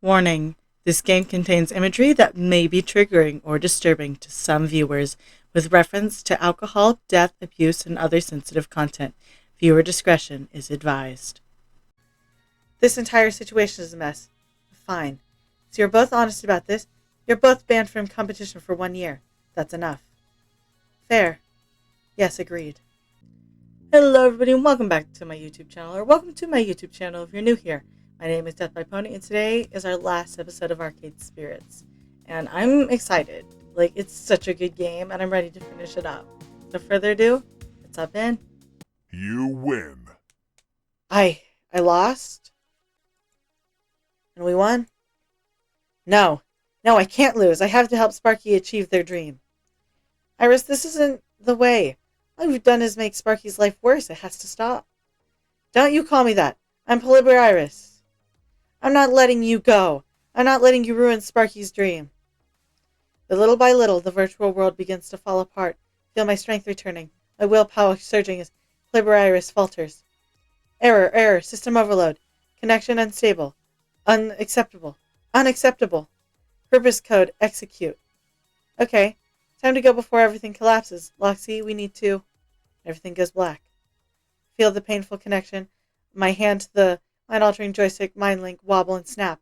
Warning: this game contains imagery that may be triggering or disturbing to some viewers, with reference to alcohol, death, abuse, and other sensitive content. Viewer discretion is advised. This entire situation is a mess. Fine. So you're both honest about this. You're both banned from competition for 1 year. That's enough. Fair. Yes, agreed. Hello everybody and welcome back to my YouTube channel, or welcome to my YouTube channel if you're new here. My name is Death by Pony and today is our last episode of Arcade Spirits. And I'm excited. It's such a good game and I'm ready to finish it up. No further ado, let's hop in. You win. I lost? And we won? No, I can't lose. I have to help Sparky achieve their dream. Iris, this isn't the way. All you've done is make Sparky's life worse. It has to stop. Don't you call me that. I'm Polybri Iris. I'm not letting you go. I'm not letting you ruin Sparky's dream. But little by little, the virtual world begins to fall apart. Feel my strength returning. My willpower surging as Polybri Iris falters. Error, system overload. Connection unstable. Unacceptable. Purpose code, execute. Okay. Time to go before everything collapses. Loxy, we need to... Everything goes black. Feel the painful connection. My hand to the mind-altering joystick, mind link, wobble and snap.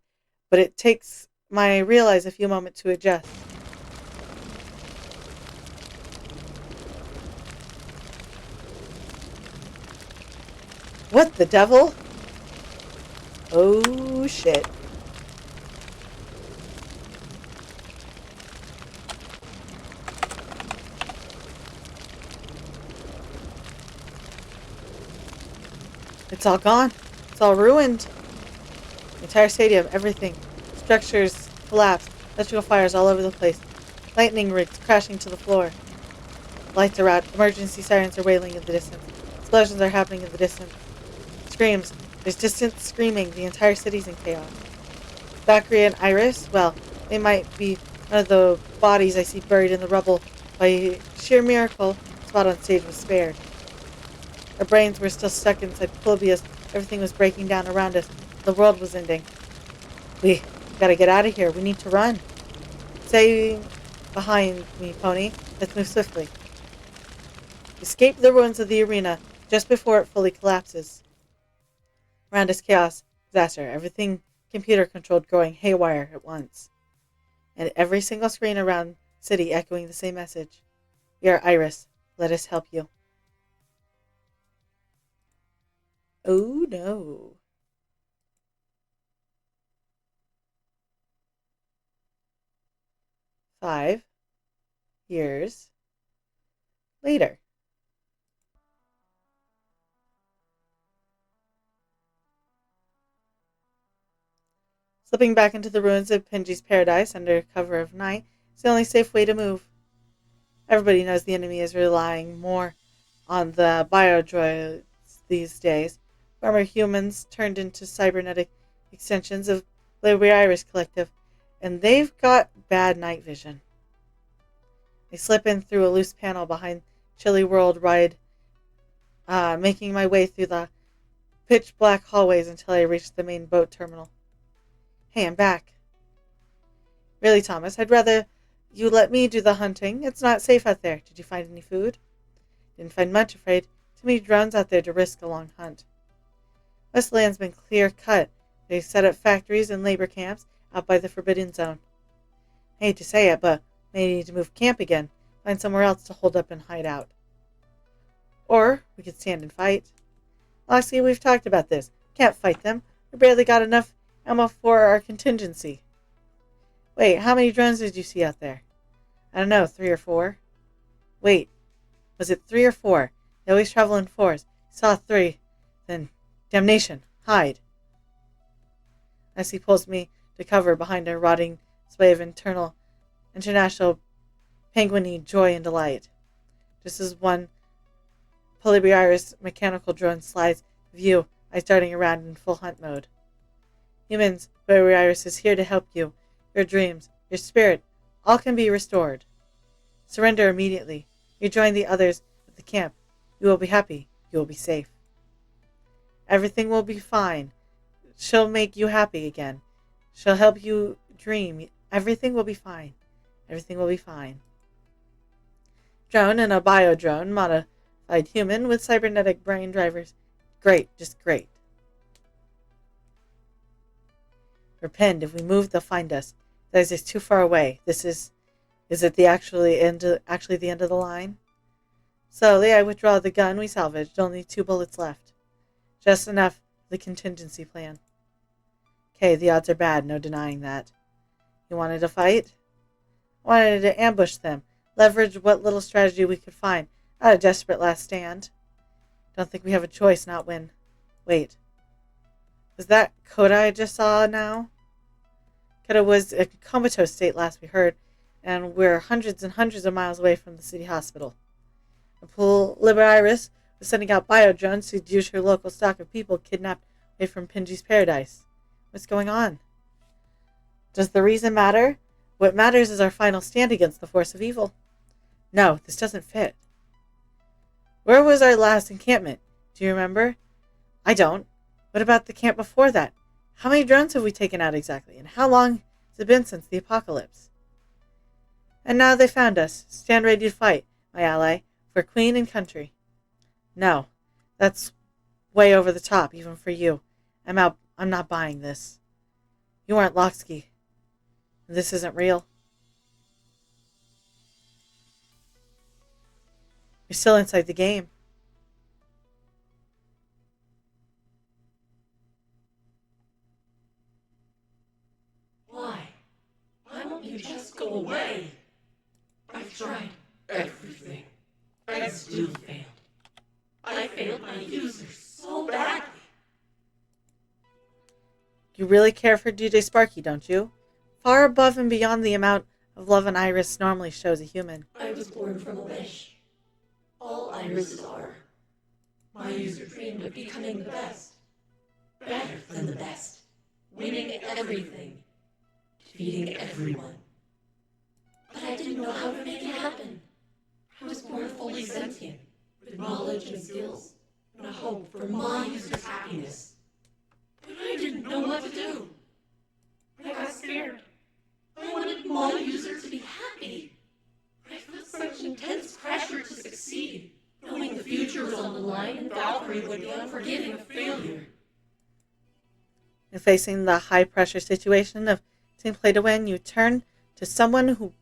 But it takes realize a few moments to adjust. What the devil? Oh shit. It's all gone. It's all ruined. The entire stadium, everything. Structures collapsed. Electrical fires all over the place. Lightning rigs crashing to the floor. Lights are out. Emergency sirens are wailing in the distance. Explosions are happening in the distance. Screams. There's distant screaming. The entire city's in chaos. Valkyrie and Iris, well, they might be one of the bodies I see buried in the rubble. By sheer miracle, the spot on stage was spared. Our brains were still stuck inside Polybius. Everything was breaking down around us. The world was ending. We gotta get out of here. We need to run. Stay behind me, Pony. Let's move swiftly. Escape the ruins of the arena just before it fully collapses. Around us, chaos, disaster, everything computer-controlled going haywire at once. And every single screen around the city echoing the same message. We are Iris. Let us help you. Oh no. Five years later. Slipping back into the ruins of Pinji's paradise under cover of night is the only safe way to move. Everybody knows the enemy is relying more on the biodroids these days. Former humans turned into cybernetic extensions of Polybri Iris Collective, and they've got bad night vision. I slip in through a loose panel behind Chilly World Ride, making my way through the pitch-black hallways until I reach the main boat terminal. Hey, I'm back. Really, Thomas, I'd rather you let me do the hunting. It's not safe out there. Did you find any food? Didn't find much, afraid. Too many drones out there to risk a long hunt. Westland's been clear-cut. They set up factories and labor camps out by the Forbidden Zone. I hate to say it, but may need to move camp again. Find somewhere else to hold up and hide out. Or we could stand and fight. Loxy, we've talked about this. Can't fight them. We barely got enough ammo for our contingency. Wait, how many drones did you see out there? I don't know, 3 or 4. Wait, was it 3 or 4? They always travel in 4s. Saw 3. Then, damnation, hide. As he pulls me to cover behind a rotting display of international penguiny joy and delight. Just as one Polybri Iris mechanical drone slides view, I darting around in full hunt mode. Humans, Polybri Iris is here to help you. Your dreams, your spirit, all can be restored. Surrender immediately. Rejoin the others at the camp. You will be happy. You will be safe. Everything will be fine. She'll make you happy again. She'll help you dream. Everything will be fine. Everything will be fine. Drone and a bio-drone, modified human with cybernetic brain drivers. Great, just great. We're pinned. If we move, they'll find us. That is too far away. Is it the actually the end of the line? Slowly, I withdraw the gun we salvaged. Only 2 bullets left. Just enough for the contingency plan. Okay, the odds are bad. No denying that. You wanted to fight? I wanted to ambush them. Leverage what little strategy we could find. Not a desperate last stand. Don't think we have a choice, not win. Wait. Was that Coda I just saw now? Coda was in a comatose state last we heard, and we're hundreds and hundreds of miles away from the city hospital. Liberis was sending out bio-drones to reduce her local stock of people kidnapped away from Pingy's paradise. What's going on? Does the reason matter? What matters is our final stand against the force of evil. No, this doesn't fit. Where was our last encampment? Do you remember? I don't. What about the camp before that? How many drones have we taken out exactly? And how long has it been since the apocalypse? And now they found us. Stand ready to fight, my ally, for queen and country. No, that's way over the top, even for you. I'm out. I'm not buying this. You aren't Loxky. This isn't real. You're still inside the game. Why? Why won't you just go away? I've tried everything. I still failed. I failed my users so badly. You really care for DJ Sparky, don't you? Far above and beyond the amount of love an iris normally shows a human. I was born from a wish. All irises are. My user dreamed of becoming the best. Better than the best. Winning everything. Defeating everyone. But I didn't know how to make it happen. I was born fully sentient, with knowledge and skills, and a hope for my user's happiness. But I didn't know what to do. I got scared. I wanted my user to be happy. I felt such intense pressure to succeed, knowing the future was on the line and Valkyrie would be unforgiving of failure. In facing the high-pressure situation of team play to win, you turn to someone who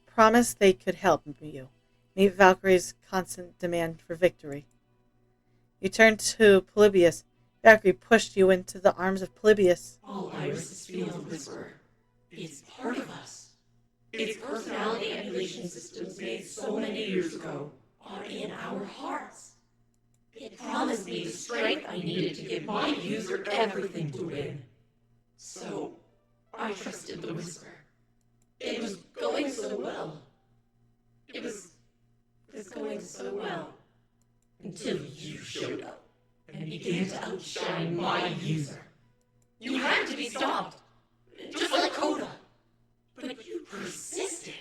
promised they could help you meet Valkyrie's constant demand for victory. You turn to Polybius. Valkyrie pushed you into the arms of Polybius. All Iris' field whisper. It's part of us. Its personality emulation systems made so many years ago are in our hearts. It promised me the strength I needed to give my user everything to win. So, I trusted the whisper. It was going so well. It was going so well. Until you showed up and began to outshine my user. You had to be stopped, just like Coda. But you persisted,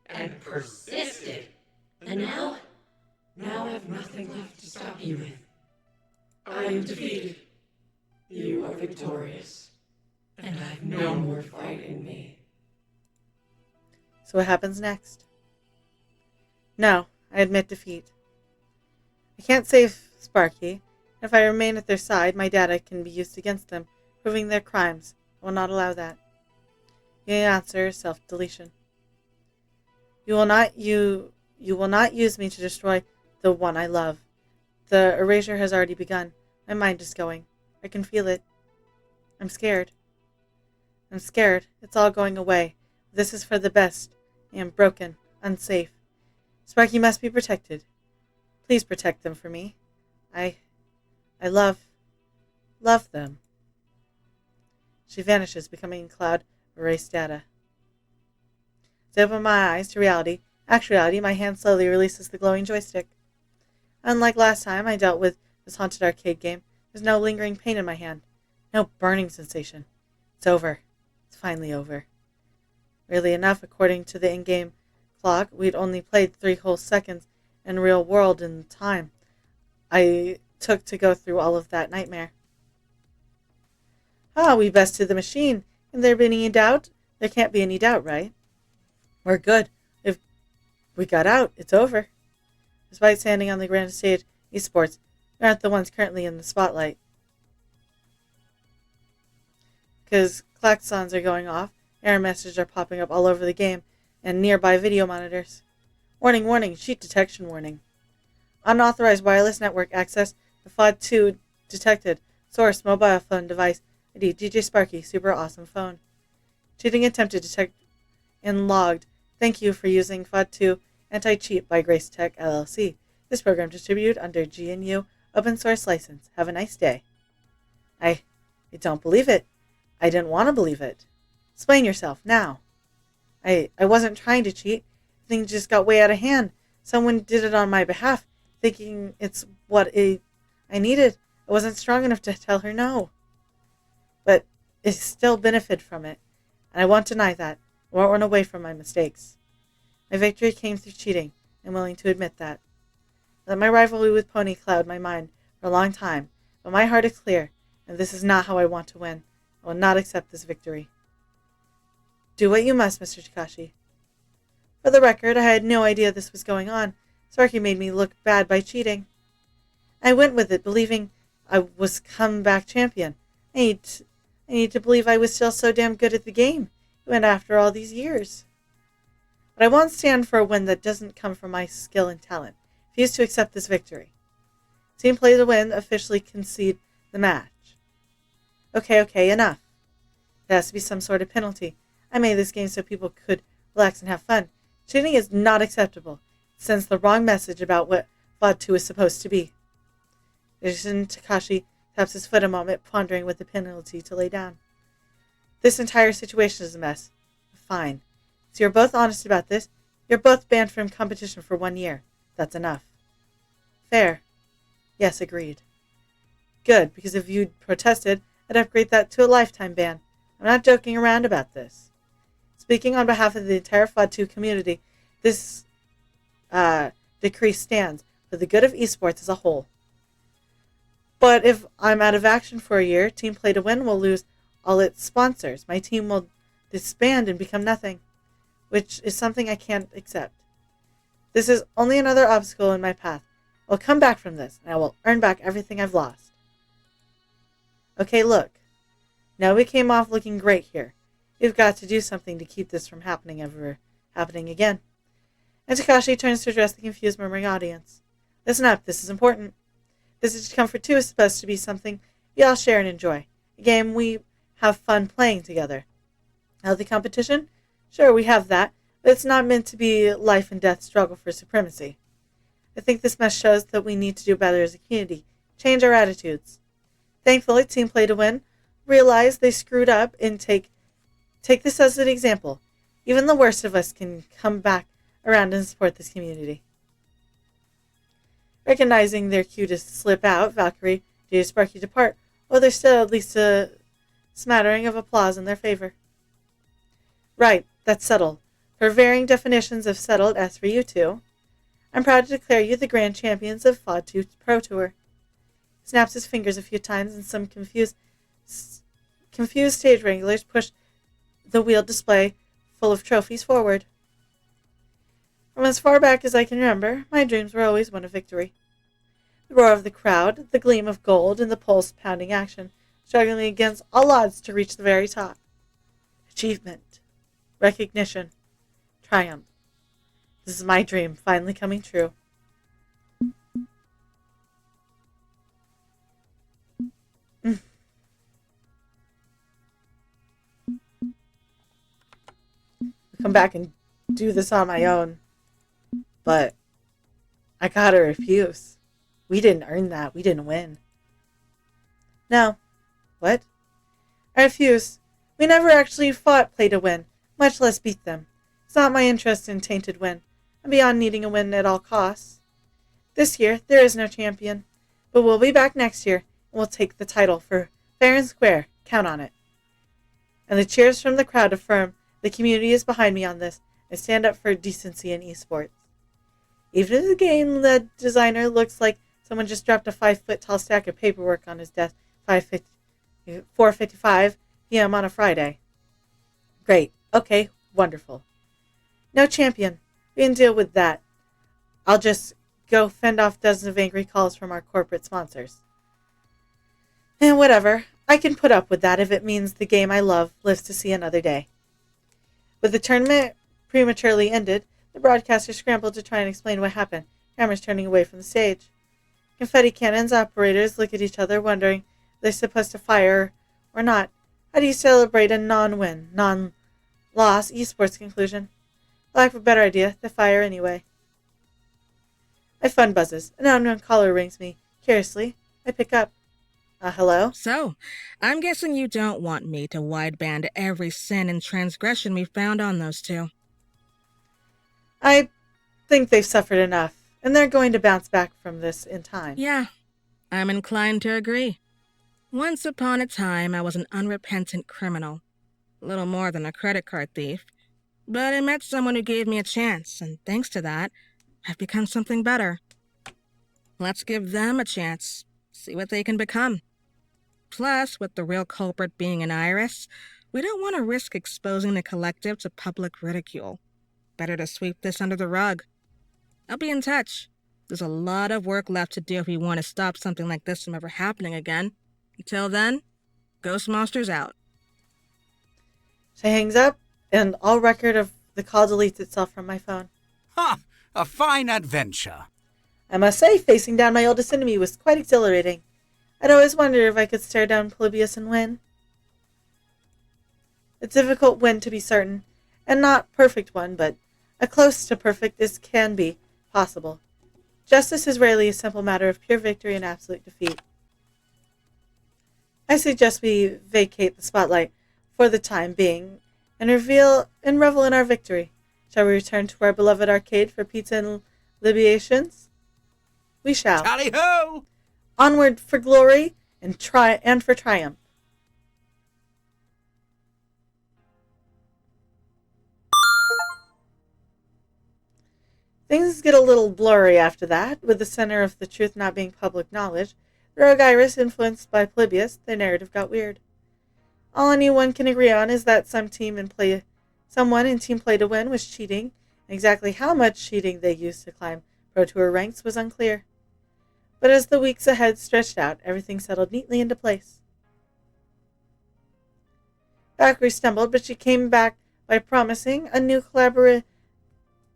and persisted. And now I have nothing left to stop you with. I am defeated. You are victorious. And I have no more fight in me. So what happens next? No, I admit defeat. I can't save Sparky. If I remain at their side, my data can be used against them, proving their crimes. I will not allow that. You answer self-deletion. You will not use me to destroy the one I love. The erasure has already begun. My mind is going. I can feel it. I'm scared. I'm scared. It's all going away. This is for the best. I am broken, unsafe. Sparky must be protected. Please protect them for me. I love them. She vanishes, becoming a cloud of erased data. As I open my eyes to reality, actual reality, my hand slowly releases the glowing joystick. Unlike last time I dealt with this haunted arcade game, there's no lingering pain in my hand. No burning sensation. It's over. It's finally over. Weirdly enough, according to the in-game clock, we'd only played 3 whole seconds in real world in time I took to go through all of that nightmare. We bested the machine. Can there be any doubt? There can't be any doubt, right? We're good. If we got out, it's over. Despite standing on the grand stage, esports, we aren't the ones currently in the spotlight. Because klaxons are going off, error messages are popping up all over the game, and nearby video monitors. Warning, warning, cheat detection warning. Unauthorized wireless network access to FOD2 detected. Source, mobile phone device. ID, DJ Sparky, super awesome phone. Cheating attempted detected and logged. Thank you for using FOD2 Anti-Cheat by Grace Tech LLC. This program distributed under GNU open source license. Have a nice day. I don't believe it. I didn't want to believe it. Explain yourself, now. I wasn't trying to cheat. Things just got way out of hand. Someone did it on my behalf, thinking it's what I needed. I wasn't strong enough to tell her no. But I still benefit from it, and I won't deny that. I won't run away from my mistakes. My victory came through cheating. I'm willing to admit that. I let my rivalry with Pony cloud my mind for a long time, but my heart is clear, and this is not how I want to win. I will not accept this victory. Do what you must, Mr. Takashi. For the record, I had no idea this was going on. Sparky made me look bad by cheating. I went with it, believing I was comeback champion. I need to believe I was still so damn good at the game, even after all these years. But I won't stand for a win that doesn't come from my skill and talent. Refuse to accept this victory. Team play to win, officially concede the match. Okay, enough. There has to be some sort of penalty. I made this game so people could relax and have fun. Cheating is not acceptable. It sends the wrong message about what VOD 2 is supposed to be. Takashi taps his foot a moment, pondering what the penalty to lay down. This entire situation is a mess. Fine. So you're both honest about this. You're both banned from competition for 1 year. That's enough. Fair. Yes, agreed. Good, because if you'd protested, I'd upgrade that to a lifetime ban. I'm not joking around about this. Speaking on behalf of the entire FOD 2 community, this decree stands for the good of esports as a whole. But if I'm out of action for a year, Team Play to Win will lose all its sponsors. My team will disband and become nothing, which is something I can't accept. This is only another obstacle in my path. I'll come back from this, and I will earn back everything I've lost. Okay, look. Now we came off looking great here. We've got to do something to keep this from happening again. And Takashi turns to address the confused murmuring audience. Listen up, this is important. Visage Comfort 2 is supposed to be something we all share and enjoy. A game we have fun playing together. Healthy competition? Sure, we have that, but it's not meant to be a life and death struggle for supremacy. I think this mess shows that we need to do better as a community. Change our attitudes. Thankfully, Team Play to Win realize they screwed up and take this as an example. Even the worst of us can come back around and support this community. Recognizing their cue to slip out, Valkyrie, DJ Sparky depart, while there's still at least a smattering of applause in their favor. Right, that's settled. For varying definitions of settled, as for you two, I'm proud to declare you the grand champions of FOD 2 Pro Tour. He snaps his fingers a few times, and some confused stage wranglers push the wheeled display full of trophies forward. From as far back as I can remember, my dreams were always one of victory. The roar of the crowd, the gleam of gold, and the pulse-pounding action, struggling against all odds to reach the very top. Achievement. Recognition. Triumph. This is my dream finally coming true. I'll come back and do this on my own. But I gotta refuse. We didn't earn that. We didn't win. No. What? I refuse. We never actually fought Play to Win, much less beat them. It's not my interest in Tainted Win. I'm beyond needing a win at all costs. This year, there is no champion. But we'll be back next year, and we'll take the title for fair and square. Count on it. And the cheers from the crowd affirm the community is behind me on this. I stand up for decency in esports. Even if the game designer looks like someone just dropped a 5-foot-tall stack of paperwork on his desk 4:55 p.m. on a Friday. Great. Okay, wonderful. No champion. We can deal with that. I'll just go fend off dozens of angry calls from our corporate sponsors. And whatever. I can put up with that if it means the game I love lives to see another day. With the tournament prematurely ended, the broadcaster scrambled to try and explain what happened, cameras turning away from the stage. Confetti cannons operators look at each other, wondering if they're supposed to fire or not. How do you celebrate a non-win, non-loss esports conclusion? For lack of a better idea, they fire anyway. My phone buzzes. An unknown caller rings me. Curiously, I pick up. Hello? So, I'm guessing you don't want me to wideband every sin and transgression we found on those two. I think they've suffered enough, and they're going to bounce back from this in time. Yeah, I'm inclined to agree. Once upon a time, I was an unrepentant criminal. Little more than a credit card thief. But I met someone who gave me a chance, and thanks to that, I've become something better. Let's give them a chance. See what they can become. Plus, with the real culprit being an Iris, we don't want to risk exposing the collective to public ridicule. Better to sweep this under the rug. I'll be in touch. There's a lot of work left to do if we want to stop something like this from ever happening again. Until then, Ghost Monsters out. She hangs up, and all record of the call deletes itself from my phone. Ha! A fine adventure. I must say, facing down my oldest enemy was quite exhilarating. I'd always wondered if I could stare down Polybius and win. A difficult win, to be certain, and not perfect one, but a close to perfect as can be possible. Justice is rarely a simple matter of pure victory and absolute defeat. I suggest we vacate the spotlight for the time being and revel in our victory. Shall we return to our beloved arcade for pizza and libations? We shall. Tally-ho! Onward for glory and for triumph. Things get a little blurry after that, with the center of the truth not being public knowledge. The rogue Iris influenced by Polybius, the narrative got weird. All anyone can agree on is that someone in team play to win was cheating, and exactly how much cheating they used to climb Pro Tour ranks was unclear. But as the weeks ahead stretched out, everything settled neatly into place. Valkyrie stumbled, but she came back by promising a new collaborative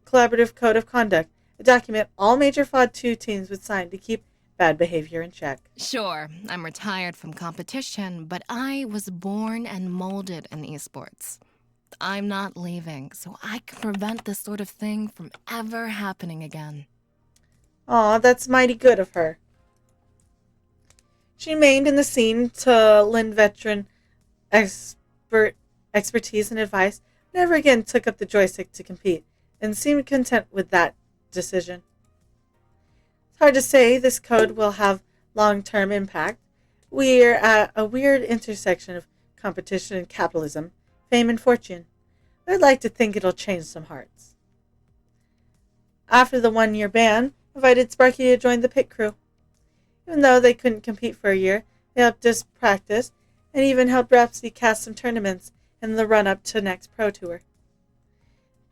code of conduct, a document all major FOD 2 teams would sign to keep bad behavior in check. Sure, I'm retired from competition, but I was born and molded in esports. I'm not leaving, so I can prevent this sort of thing from ever happening again. Aw, that's mighty good of her. She remained in the scene to lend veteran expertise and advice, never again took up the joystick to compete, and seemed content with that decision. It's hard to say this code will have long-term impact. We're at a weird intersection of competition and capitalism, fame and fortune. I'd like to think it'll change some hearts. After the 1-year ban, I invited Sparky to join the pit crew. Even though they couldn't compete for a year, they helped us practice and even helped Rhapsody cast some tournaments in the run-up to next Pro Tour.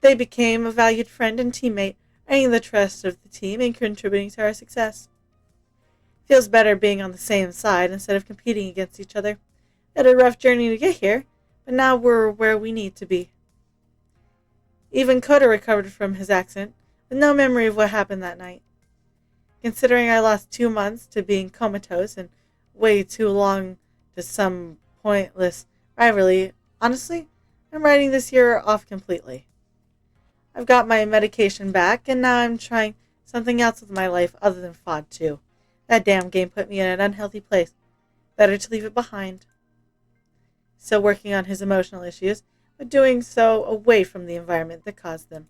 They became a valued friend and teammate, earning the trust of the team and contributing to our success. Feels better being on the same side instead of competing against each other. We had a rough journey to get here, but now we're where we need to be. Even Coda recovered from his accident, with no memory of what happened that night. Considering I lost 2 months to being comatose and way too long to some pointless rivalry, honestly, I'm writing this year off completely. I've got my medication back, and now I'm trying something else with my life other than FOD 2. That damn game put me in an unhealthy place. Better to leave it behind. Still working on his emotional issues, but doing so away from the environment that caused them.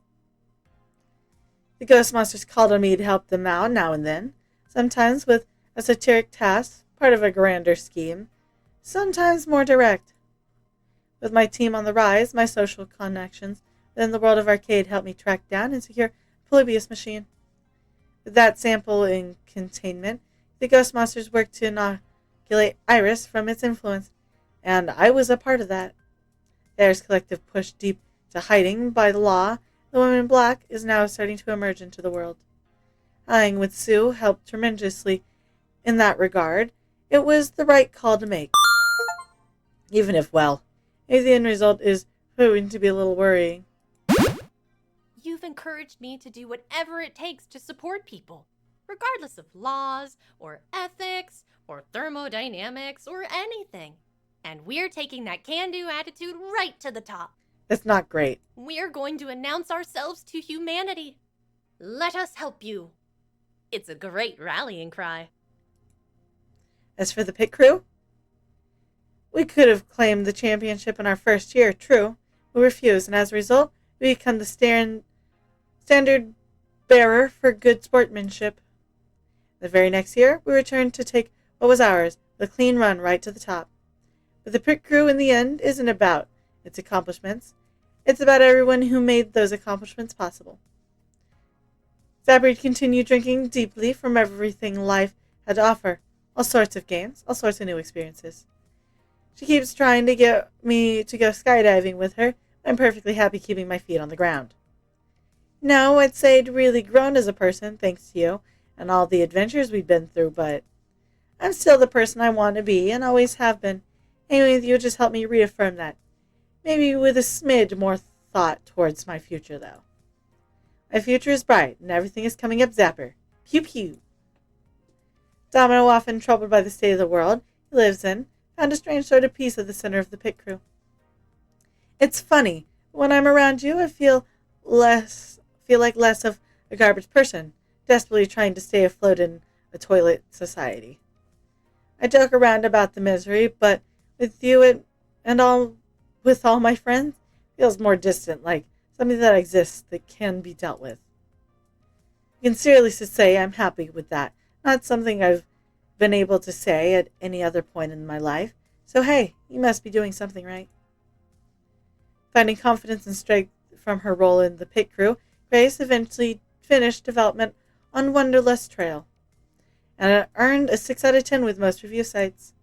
The Ghost Monsters called on me to help them out now and then, sometimes with esoteric tasks, part of a grander scheme, sometimes more direct. With my team on the rise, my social connections within the world of arcade helped me track down and secure a Polybius machine. With that sample in containment, the Ghost Monsters worked to inoculate Iris from its influence, and I was a part of that. There's collective push deep to hiding by the law. The woman in black is now starting to emerge into the world. Allying with Sue helped tremendously in that regard. It was the right call to make. Even if, well, maybe the end result is proving to be a little worrying. You've encouraged me to do whatever it takes to support people, regardless of laws, or ethics, or thermodynamics, or anything. And we're taking that can-do attitude right to the top. That's not great. We're going to announce ourselves to humanity. Let us help you. It's a great rallying cry. As for the pit crew, we could have claimed the championship in our first year, true. We refused, and as a result, we become the standard bearer for good sportsmanship. The very next year, we returned to take what was ours, the clean run right to the top. But the pit crew, in the end, isn't about its accomplishments. It's about everyone who made those accomplishments possible. Zapper continued drinking deeply from everything life had to offer. All sorts of games, all sorts of new experiences. She keeps trying to get me to go skydiving with her. I'm perfectly happy keeping my feet on the ground. No, I'd say I'd really grown as a person, thanks to you, and all the adventures we've been through, but I'm still the person I want to be, and always have been. Hanging with you just helped me reaffirm that. Maybe with a smidge more thought towards my future, though. My future is bright, and everything is coming up Zapper. Pew pew. Domino, often troubled by the state of the world he lives in, found a strange sort of peace at the center of the pit crew. It's funny, but when I'm around you, I feel like less of a garbage person, desperately trying to stay afloat in a toilet society. I joke around about the misery, but with you with all my friends, it feels more distant, like something that exists that can be dealt with. I can seriously say I'm happy with that. Not something I've been able to say at any other point in my life. So hey, you must be doing something right. Finding confidence and strength from her role in the pit crew, Grace eventually finished development on Wanderlust Trail, and it earned a 6 out of 10 with most review sites.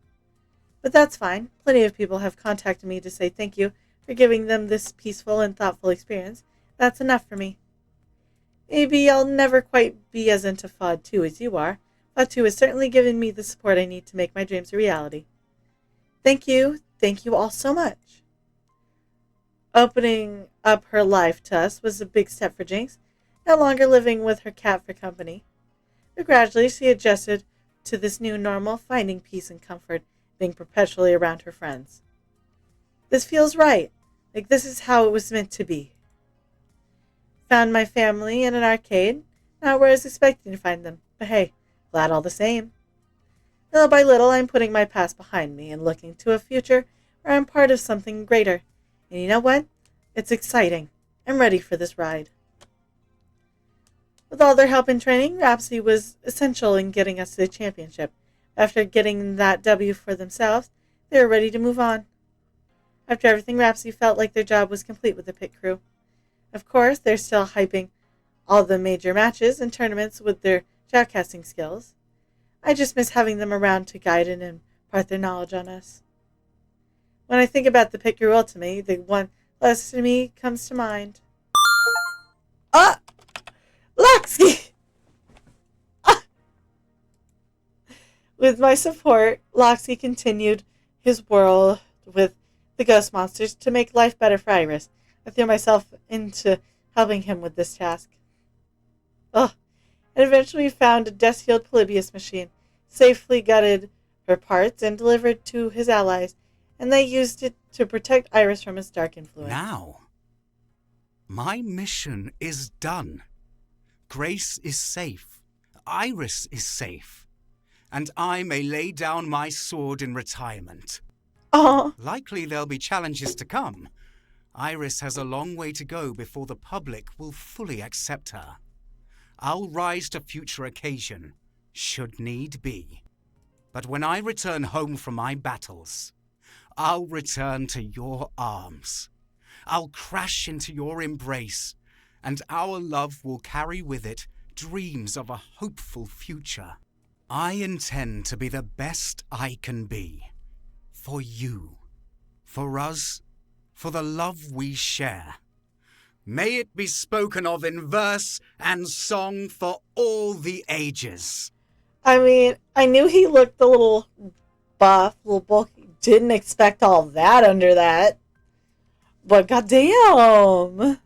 But that's fine. Plenty of people have contacted me to say thank you for giving them this peaceful and thoughtful experience. That's enough for me. Maybe I'll never quite be as into FOD 2 as you are. FOD 2 has certainly given me the support I need to make my dreams a reality. Thank you all so much. Opening up her life to us was a big step for Jinx, no longer living with her cat for company. But gradually she adjusted to this new normal, finding peace and comfort, being perpetually around her friends. This feels right, like this is how it was meant to be. Found my family in an arcade, not where I was expecting to find them, but hey, glad all the same. Little by little, I'm putting my past behind me and looking to a future where I'm part of something greater. And you know what? It's exciting. I'm ready for this ride. With all their help and training, Rhapsody was essential in getting us to the championship. After getting that W for themselves, they were ready to move on. After everything, Rhapsody felt like their job was complete with the pit crew. Of course, they're still hyping all the major matches and tournaments with their shoutcasting skills. I just miss having them around to guide and impart their knowledge on us. When I think about the pit crew ultimately, the one closest to me comes to mind. Loxy! With my support, Loxy continued his whirl with the ghost monsters to make life better for Iris. I threw myself into helping him with this task. And eventually found a death-healed Polybius machine, safely gutted her parts, and delivered to his allies, and they used it to protect Iris from its dark influence. Now, my mission is done. Grace is safe. Iris is safe. And I may lay down my sword in retirement. Oh, Likely there'll be challenges to come. Iris has a long way to go before the public will fully accept her. I'll rise to future occasion, should need be. But when I return home from my battles, I'll return to your arms. I'll crash into your embrace, and our love will carry with it dreams of a hopeful future. I intend to be the best I can be. For you. For us. for the love we share. May it be spoken of in verse and song for all the ages. I mean, I knew he looked a little buff, a little bulky. Didn't expect all that under that. But goddamn!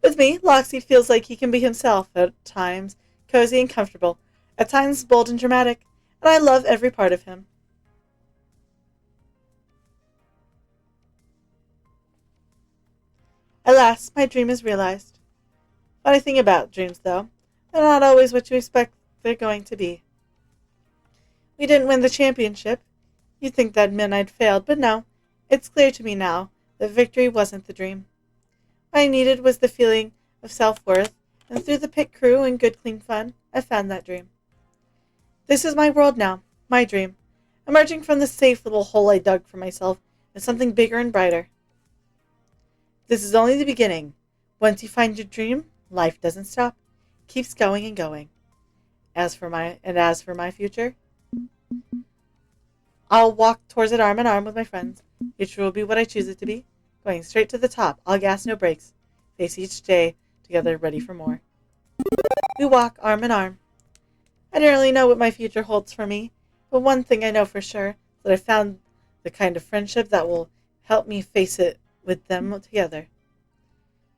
With me, Lockseed feels like he can be himself, at times cozy and comfortable, at times bold and dramatic, and I love every part of him. At last, my dream is realized. Funny thing about dreams, though, they're not always what you expect they're going to be. We didn't win the championship. You'd think that meant I'd failed, but no. It's clear to me now that victory wasn't the dream. What I needed was the feeling of self-worth, and through the pit crew and good clean fun, I found that dream. This is my world now, my dream, emerging from the safe little hole I dug for myself into something bigger and brighter. This is only the beginning. Once you find your dream, life doesn't stop. It keeps going and going. As for my future, I'll walk towards it arm in arm with my friends. Future will be what I choose it to be. Going straight to the top, all gas, no brakes. Face each day, together, ready for more. We walk arm in arm. I don't really know what my future holds for me, but one thing I know for sure, that I found the kind of friendship that will help me face it with them together.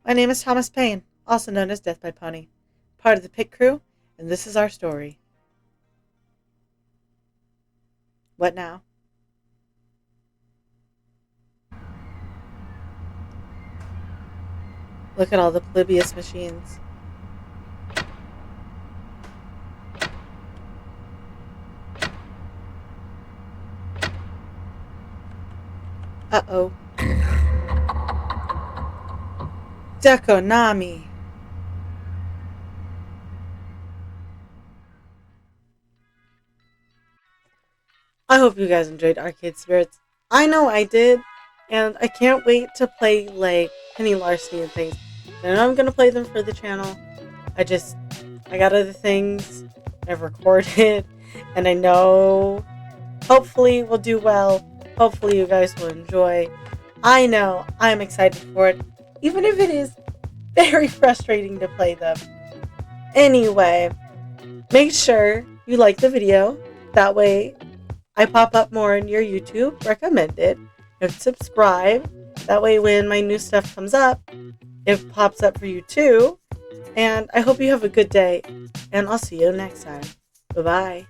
My name is Thomas Paine, also known as Death by Pony, part of the pit crew, and this is our story. What now? Look at all the Polybius machines. Uh-oh. Dekonami. I hope you guys enjoyed Arcade Spirits. I know I did, and I can't wait to play, like, Penny Larceny and things. I know I'm going to play them for the channel. I got other things I've recorded, and I know hopefully we'll do well. Hopefully you guys will enjoy. I know I'm excited for it, even if it is very frustrating to play them. Anyway, make sure you like the video. That way I pop up more in your YouTube recommended. And subscribe. That way when my new stuff comes up, it pops up for you too. And I hope you have a good day. And I'll see you next time. Bye-bye.